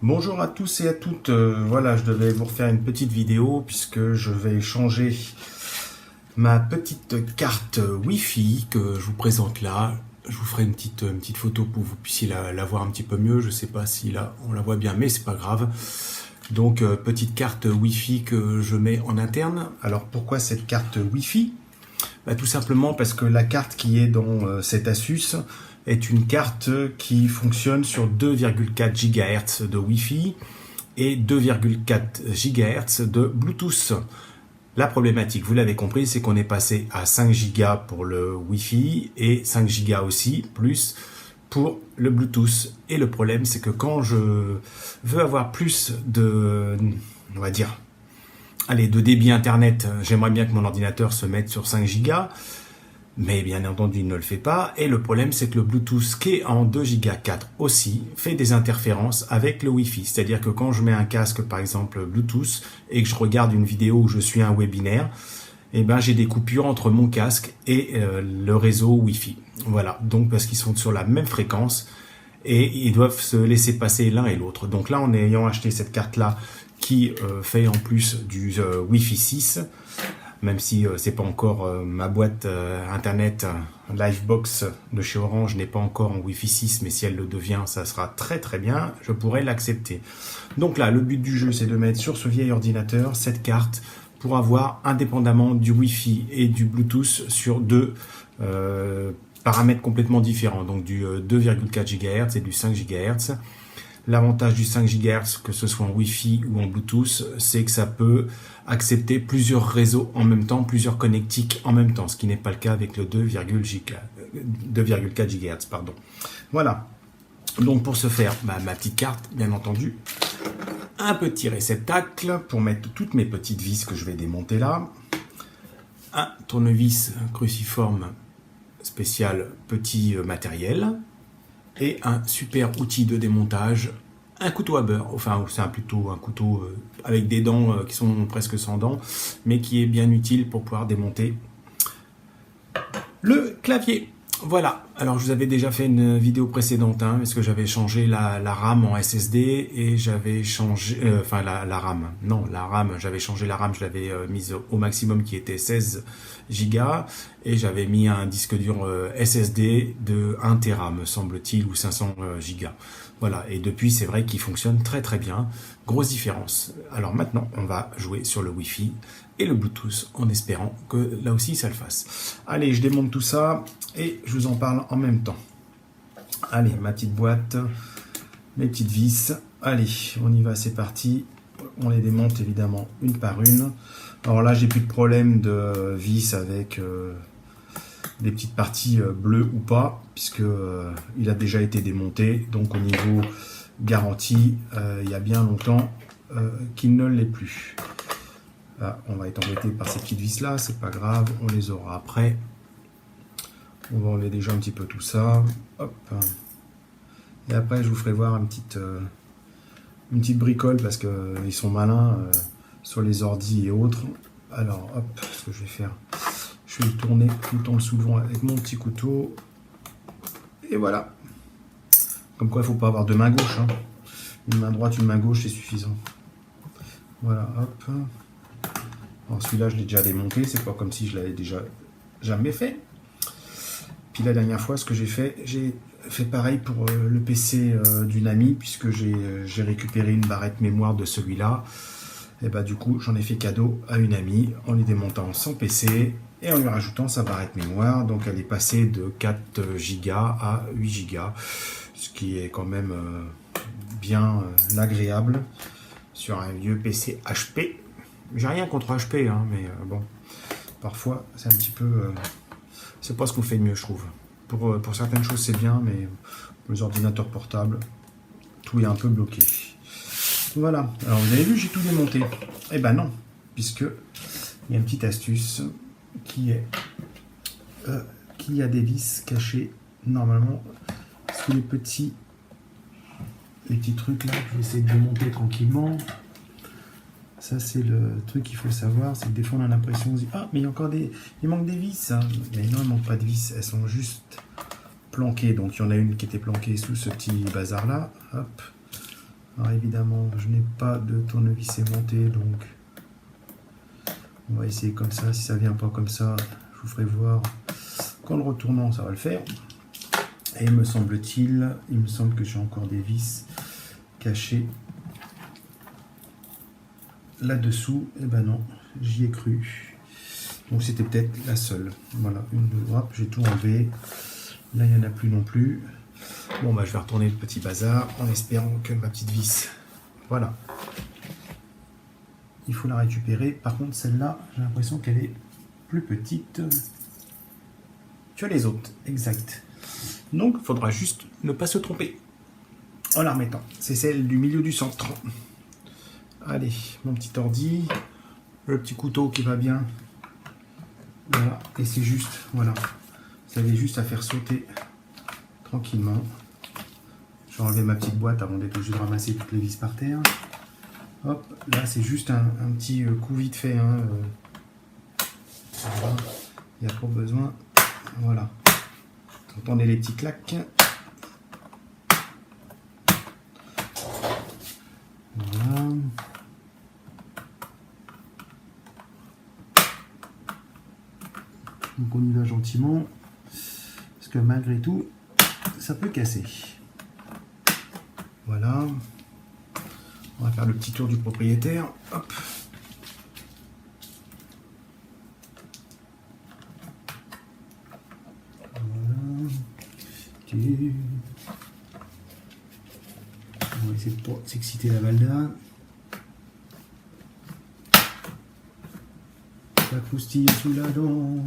Bonjour à tous et à toutes. Voilà, je devais vous refaire une petite vidéo puisque je vais changer ma petite carte Wi-Fi que je vous présente là. Je vous ferai une petite photo pour que vous puissiez la voir un petit peu mieux. Je ne sais pas si là on la voit bien, mais c'est pas grave. Donc petite carte Wi-Fi que je mets en interne. Alors pourquoi cette carte Wi-Fi? Tout simplement parce que la carte qui est dans cette Asus est une carte qui fonctionne sur 2,4 GHz de Wi-Fi et 2,4 GHz de Bluetooth. La problématique, vous l'avez compris, c'est qu'on est passé à 5 Go pour le Wi-Fi et 5 Go aussi, plus pour le Bluetooth. Et le problème, c'est que quand je veux avoir plus de, on va dire, de débit internet, j'aimerais bien que mon ordinateur se mette sur 5 Go, mais bien entendu il ne le fait pas. Et le problème, c'est que le Bluetooth qui est en 2 Go 4 aussi fait des interférences avec le Wi-Fi. C'est-à-dire que quand je mets un casque par exemple Bluetooth et que je regarde une vidéo où je suis un webinaire, j'ai des coupures entre mon casque et le réseau Wi-Fi. Voilà, donc parce qu'ils sont sur la même fréquence et ils doivent se laisser passer l'un et l'autre. Donc là, en ayant acheté cette carte-là qui fait en plus du Wi-Fi 6, même si c'est pas encore ma boîte internet Livebox de chez Orange n'est pas encore en Wi-Fi 6, mais si elle le devient, ça sera très très bien, je pourrais l'accepter. Donc là, le but du jeu, c'est de mettre sur ce vieil ordinateur cette carte pour avoir, indépendamment du Wi-Fi et du Bluetooth, sur deux paramètres complètement différents, donc du 2,4 GHz et du 5 GHz. L'avantage du 5 GHz, que ce soit en Wi-Fi ou en Bluetooth, c'est que ça peut accepter plusieurs réseaux en même temps, plusieurs connectiques en même temps, ce qui n'est pas le cas avec le 2,4 GHz. Pardon. Voilà. Donc pour ce faire, ma petite carte, bien entendu, un petit réceptacle pour mettre toutes mes petites vis que je vais démonter là, un tournevis cruciforme spécial petit matériel, et un super outil de démontage, un couteau à beurre, enfin c'est plutôt un couteau avec des dents qui sont presque sans dents, mais qui est bien utile pour pouvoir démonter le clavier. Voilà, alors je vous avais déjà fait une vidéo précédente, parce que j'avais changé la RAM en SSD et j'avais changé, la RAM, j'avais changé la RAM, je l'avais mise au maximum qui était 16 Go et j'avais mis un disque dur SSD de 1 Tera me semble-t-il, ou 500 Go. Voilà, et depuis c'est vrai qu'il fonctionne très très bien, grosse différence. Alors maintenant on va jouer sur le Wi-Fi et le Bluetooth en espérant que là aussi ça le fasse. Allez, je démonte tout ça et je vous en parle en même temps. Allez, ma petite boîte, mes petites vis. Allez, on y va, c'est parti. On les démonte évidemment une par une. Alors là, j'ai plus de problème de vis avec des petites parties bleues ou pas, puisque il a déjà été démonté. Donc au niveau garantie, il y a bien longtemps qu'il ne l'est plus. Là, on va être embêté par ces petites vis là, c'est pas grave, on les aura après. On va enlever déjà un petit peu tout ça. Hop. Et après, je vous ferai voir une petite bricole parce qu'ils sont malins sur les ordis et autres. Alors, hop, ce que je vais faire, je vais le tourner tout en le soulevant avec mon petit couteau. Et voilà. Comme quoi, il ne faut pas avoir deux mains gauches. Une main droite, une main gauche, c'est suffisant. Voilà, hop. Alors celui-là, je l'ai déjà démonté. C'est pas comme si je l'avais déjà jamais fait. Puis la dernière fois, ce que j'ai fait pareil pour le PC d'une amie, puisque j'ai récupéré une barrette mémoire de celui-là. Et du coup, j'en ai fait cadeau à une amie en lui démontant son PC et en lui rajoutant sa barrette mémoire. Donc elle est passée de 4 Go à 8 Go, ce qui est quand même bien agréable sur un vieux PC HP. J'ai rien contre HP, mais bon, parfois c'est un petit peu... c'est pas ce qu'on fait de mieux, je trouve. Pour certaines choses, c'est bien, mais pour les ordinateurs portables, tout est un peu bloqué. Voilà. Alors, vous avez vu, j'ai tout démonté. Eh ben non, puisque il y a une petite astuce qui est qu'il y a des vis cachées normalement sous les petits trucs là. Je vais essayer de démonter tranquillement. Ça, c'est le truc qu'il faut savoir, c'est que des fois on a l'impression, on se dit, ah, mais il manque des vis. Mais non, il manque pas de vis, elles sont juste planquées. Donc il y en a une qui était planquée sous ce petit bazar là. Hop, Alors évidemment, je n'ai pas de tournevis aimanté, donc on va essayer comme ça. Si ça vient pas comme ça, je vous ferai voir qu'en le retournant, ça va le faire. Et il me semble que j'ai encore des vis cachées là-dessous. Et ben non, j'y ai cru. Donc c'était peut-être la seule. Voilà, une, deux, hop, j'ai tout enlevé. Là, il n'y en a plus non plus. Bon, bah, je vais retourner le petit bazar en espérant que ma petite vis, voilà. Il faut la récupérer. Par contre, celle-là, j'ai l'impression qu'elle est plus petite que les autres. Exact. Donc, il faudra juste ne pas se tromper en la remettant. C'est celle du milieu du centre. Allez, mon petit ordi. Le petit couteau qui va bien. Voilà. Et c'est juste, voilà. Vous avez juste à faire sauter tranquillement. Je vais enlever ma petite boîte avant d'être obligé de ramasser toutes les vis par terre. Hop, là c'est juste un petit coup vite fait. Hein, voilà. Il n'y a pas besoin. Voilà. Vous entendez les petits claques. Voilà. Donc on y va gentiment. Parce que malgré tout, ça peut casser. Voilà. On va faire le petit tour du propriétaire. Hop. Voilà. On va essayer de pas s'exciter la valda. Ça croustille sous la dent.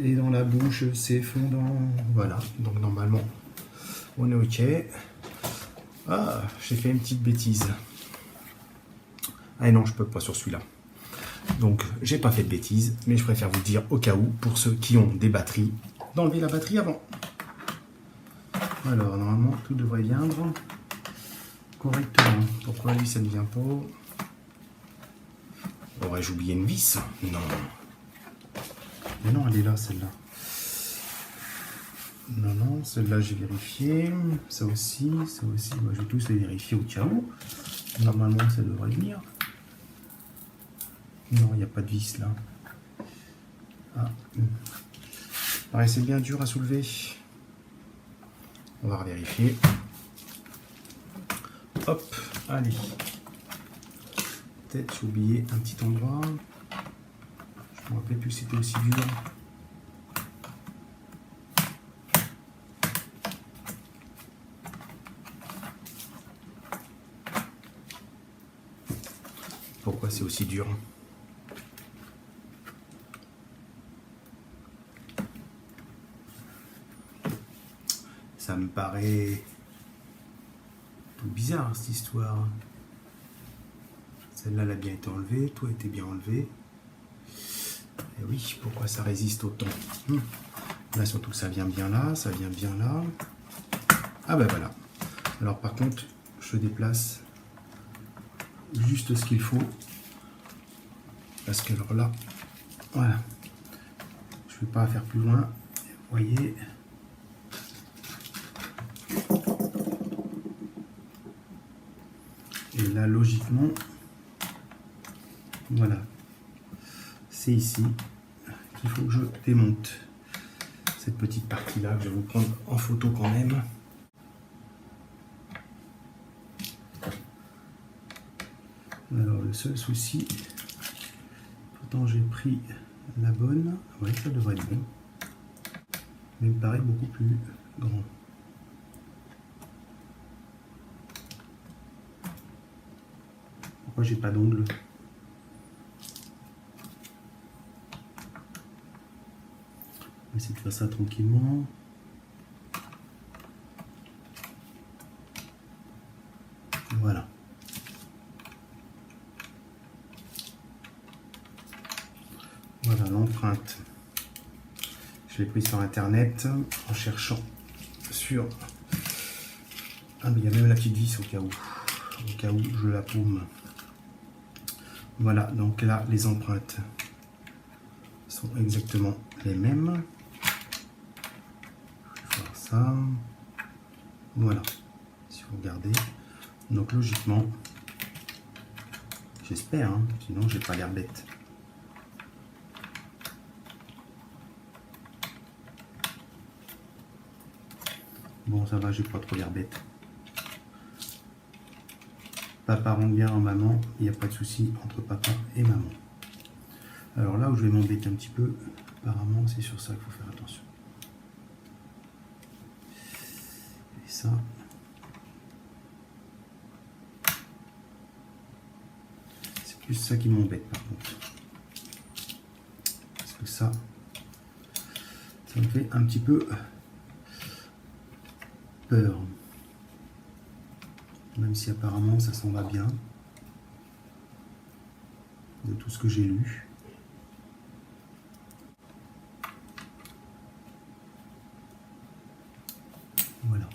Et dans la bouche, c'est fondant. Voilà. Donc normalement, on est OK. Ah, j'ai fait une petite bêtise. Ah non, je peux pas sur celui-là. Donc, j'ai pas fait de bêtise, mais je préfère vous dire au cas où, pour ceux qui ont des batteries, d'enlever la batterie avant. Alors, normalement, tout devrait viendre correctement. Pourquoi lui, ça ne vient pas? Aurais-je oublié une vis? Non. Mais non, elle est là, celle-là. Non, non, celle-là j'ai vérifié, ça aussi, moi, je vais tous les vérifier au cas où. Normalement ça devrait venir. Non, il n'y a pas de vis là. Ah. Paraissait bien dur à soulever. On va revérifier. Hop, allez. Peut-être j'ai oublié un petit endroit. Je ne me rappelle plus si c'était aussi dur. Pourquoi c'est aussi dur? Ça me paraît tout bizarre cette histoire. Celle-là elle a bien été enlevée, tout a été bien enlevé. Et oui, pourquoi ça résiste autant? Là surtout que ça vient bien là, ça vient bien là. Ah ben voilà. Alors par contre, je déplace juste ce qu'il faut, parce que alors là, voilà, je ne vais pas faire plus loin, vous voyez. Et là logiquement, voilà, c'est ici qu'il faut que je démonte cette petite partie là, que je vais vous prendre en photo quand même. Alors le seul souci, pourtant j'ai pris la bonne, ouais ça devrait être bon, mais il me paraît beaucoup plus grand. Pourquoi j'ai pas d'ongle? On va essayer de faire ça tranquillement. Voilà. Voilà l'empreinte. Je l'ai prise sur internet en cherchant sur. Ah mais il y a même la petite vis au cas où je la paume. Voilà, donc là les empreintes sont exactement les mêmes. Je vais faire ça. Voilà. Si vous regardez, Donc logiquement, j'espère, hein, sinon j'ai pas l'air bête. Bon, ça va, j'ai pas trop l'air bête. Papa rentre bien en maman, il n'y a pas de souci entre papa et maman. Alors là où je vais m'embêter un petit peu, apparemment c'est sur ça qu'il faut faire attention. Et ça. C'est plus ça qui m'embête par contre. Parce que ça me fait un petit peu peur. Même si apparemment ça s'en va bien. De tout ce que j'ai lu. Voilà.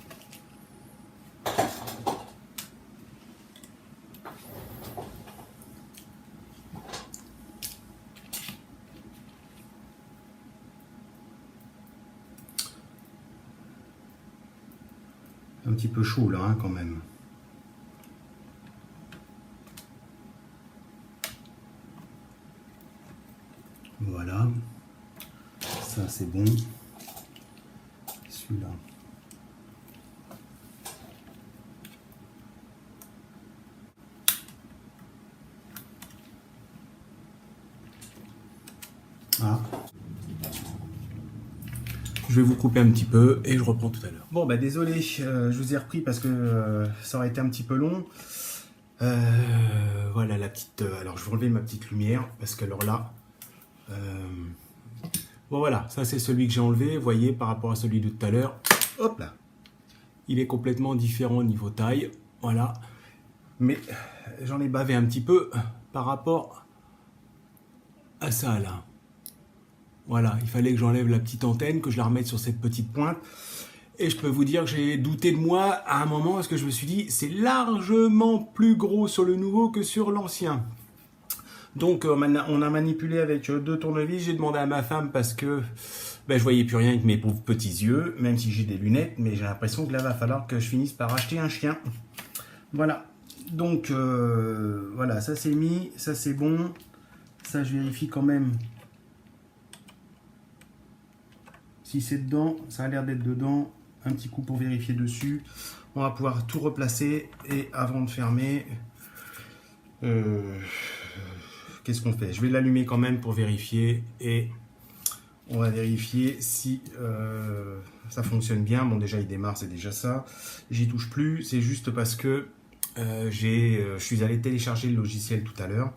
Un petit peu chaud là, hein, quand même. Voilà. Ça c'est bon. Celui-là. Ah. Je vais vous couper un petit peu et je reprends tout à l'heure. Bon bah désolé, je vous ai repris parce que ça aurait été un petit peu long. Voilà la petite... alors je vais enlever ma petite lumière parce que alors là... bon voilà, ça c'est celui que j'ai enlevé. Vous voyez, par rapport à celui de tout à l'heure, Hop là. il est complètement différent au niveau taille. Voilà. Mais j'en ai bavé un petit peu par rapport à ça là. Voilà, il fallait que j'enlève la petite antenne, que je la remette sur cette petite pointe. Et je peux vous dire que j'ai douté de moi à un moment parce que je me suis dit c'est largement plus gros sur le nouveau que sur l'ancien. Donc on a manipulé avec 2 tournevis. J'ai demandé à ma femme parce que ben, je voyais plus rien avec mes pauvres petits yeux, même si j'ai des lunettes, mais j'ai l'impression que là va falloir que je finisse par acheter un chien. Voilà. Donc voilà, ça c'est mis, ça c'est bon. Ça je vérifie quand même. Si c'est dedans, ça a l'air d'être dedans. Un petit coup pour vérifier dessus. On va pouvoir tout replacer. Et avant de fermer, qu'est-ce qu'on fait? Je vais l'allumer quand même pour vérifier. Et on va vérifier si ça fonctionne bien. Bon, déjà il démarre, c'est déjà ça. J'y touche plus. C'est juste parce que je suis allé télécharger le logiciel tout à l'heure.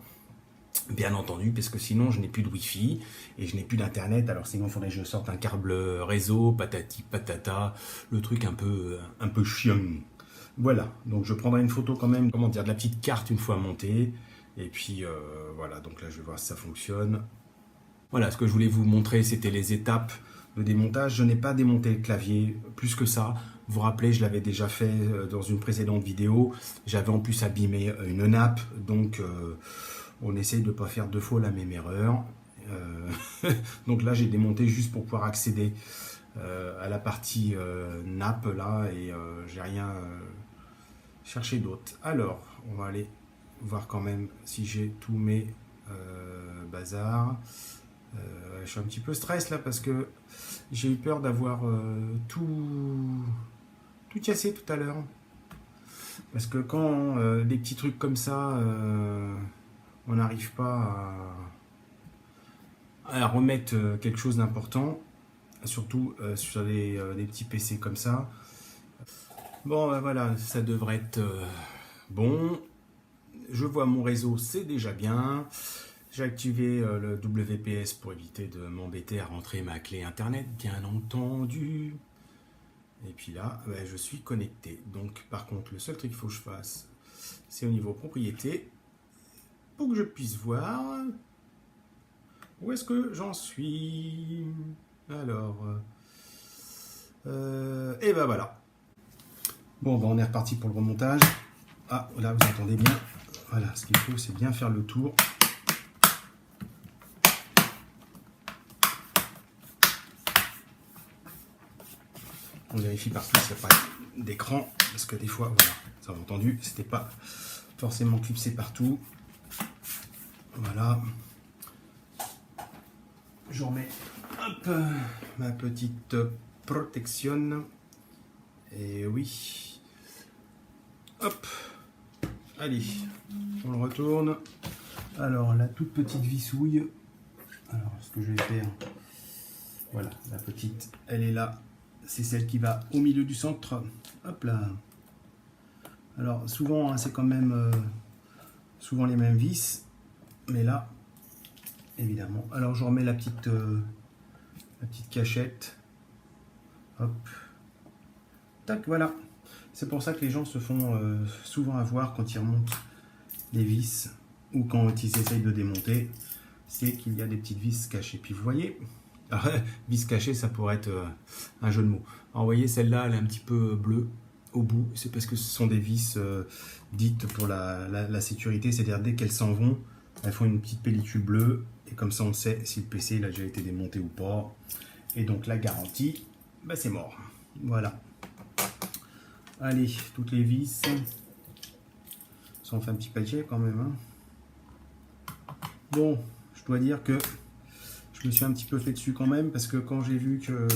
Bien entendu, parce que sinon je n'ai plus de Wi-Fi et je n'ai plus d'internet. Alors sinon il faudrait que je sorte un câble réseau, patati patata, le truc un peu chiant. Voilà, donc je prendrai une photo quand même, comment dire, de la petite carte une fois montée. Et puis voilà, donc là je vais voir si ça fonctionne. Voilà, ce que je voulais vous montrer, c'était les étapes de démontage. Je n'ai pas démonté le clavier plus que ça. Vous vous rappelez, je l'avais déjà fait dans une précédente vidéo. J'avais en plus abîmé une nappe, donc on essaye de ne pas faire 2 fois la même erreur. Donc là, j'ai démonté juste pour pouvoir accéder à la partie nappe là et j'ai rien cherché d'autre. Alors, on va aller voir quand même si j'ai tous mes bazars. Je suis un petit peu stress là parce que j'ai eu peur d'avoir tout cassé tout à l'heure. Parce que quand des petits trucs comme ça, on n'arrive pas à remettre quelque chose d'important, surtout sur des petits PC comme ça. Bon, ben voilà, ça devrait être bon. Je vois mon réseau, c'est déjà bien. J'ai activé le WPS pour éviter de m'embêter à rentrer ma clé internet, bien entendu. Et puis là, ben, je suis connecté. Donc, par contre, le seul truc qu'il faut que je fasse, c'est au niveau propriété, pour que je puisse voir où est-ce que j'en suis. Alors, et ben voilà. Bon, ben on est reparti pour le remontage. Ah, là, vous entendez bien. Voilà, ce qu'il faut, c'est bien faire le tour. On vérifie partout s'il n'y a pas d'écran, parce que des fois, voilà, Ça va entendu, c'était pas forcément clipsé partout. Voilà. Je remets hop, ma petite protection. Et oui. Hop. Allez, on le retourne. Alors, la toute petite vissouille. Alors, ce que je vais faire, voilà, la petite, elle est là. C'est celle qui va au milieu du centre. Hop là. Alors, souvent, hein, c'est quand même souvent les mêmes vis. Mais là, évidemment. Alors, je remets la petite cachette. Hop. Tac, voilà. C'est pour ça que les gens se font souvent avoir quand ils remontent les vis ou quand ils essayent de démonter. C'est qu'il y a des petites vis cachées. Puis vous voyez, alors, vis cachée, ça pourrait être un jeu de mots. Alors vous voyez, celle-là, elle est un petit peu bleue au bout. C'est parce que ce sont des vis dites pour la sécurité. C'est-à-dire dès qu'elles s'en vont, elles font une petite pellicule bleue. Et comme ça, on sait si le PC il a déjà été démonté ou pas. Et donc la garantie, bah, c'est mort. Voilà. Allez, toutes les vis. Ça en fait un petit paquet quand même. Hein. Bon, je dois dire que je me suis un petit peu fait dessus quand même, parce que quand j'ai vu que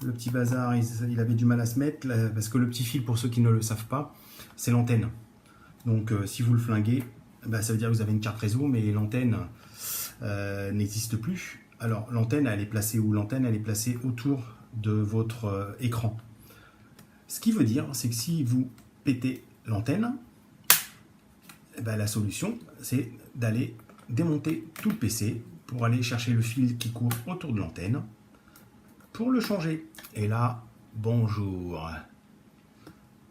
le petit bazar, il avait du mal à se mettre, parce que le petit fil, pour ceux qui ne le savent pas, c'est l'antenne. Donc si vous le flinguez, bah, ça veut dire que vous avez une carte réseau, mais l'antenne n'existe plus. Alors l'antenne, elle est placée où? L'antenne, elle est placée autour de votre écran. Ce qui veut dire, c'est que si vous pétez l'antenne, bah, la solution, c'est d'aller démonter tout le PC pour aller chercher le fil qui court autour de l'antenne pour le changer. Et là, bonjour.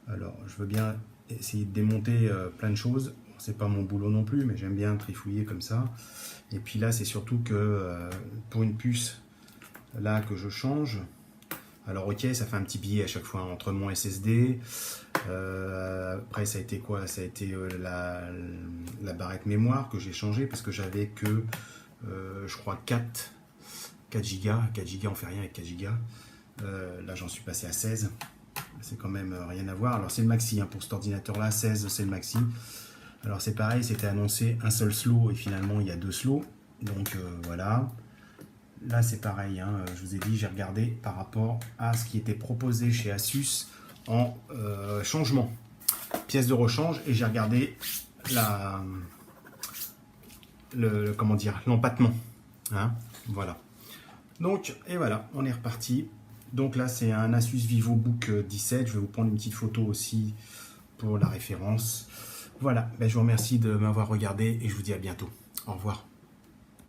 Alors, je veux bien essayer de démonter plein de choses. C'est pas mon boulot non plus, mais j'aime bien trifouiller comme ça. Et puis là, c'est surtout que pour une puce là que je change, alors ok, ça fait un petit billet à chaque fois entre mon SSD. Après, ça a été quoi? Ça a été la barrette mémoire que j'ai changée parce que j'avais que, je crois, 4 Go. 4 Go, on fait rien avec 4 Go. Là, j'en suis passé à 16. C'est quand même rien à voir. Alors, c'est le maxi. Hein, pour cet ordinateur-là, 16, c'est le maxi. Alors, c'est pareil, c'était annoncé un seul slow et finalement, il y a 2 slows. Donc, voilà. Là, c'est pareil. Hein, je vous ai dit, j'ai regardé par rapport à ce qui était proposé chez Asus en changement, pièce de rechange, et j'ai regardé comment dire, l'empattement. Hein, voilà. Donc, et voilà, on est reparti. Donc là, c'est un Asus VivoBook 17. Je vais vous prendre une petite photo aussi pour la référence. Voilà, ben, je vous remercie de m'avoir regardé et je vous dis à bientôt. Au revoir.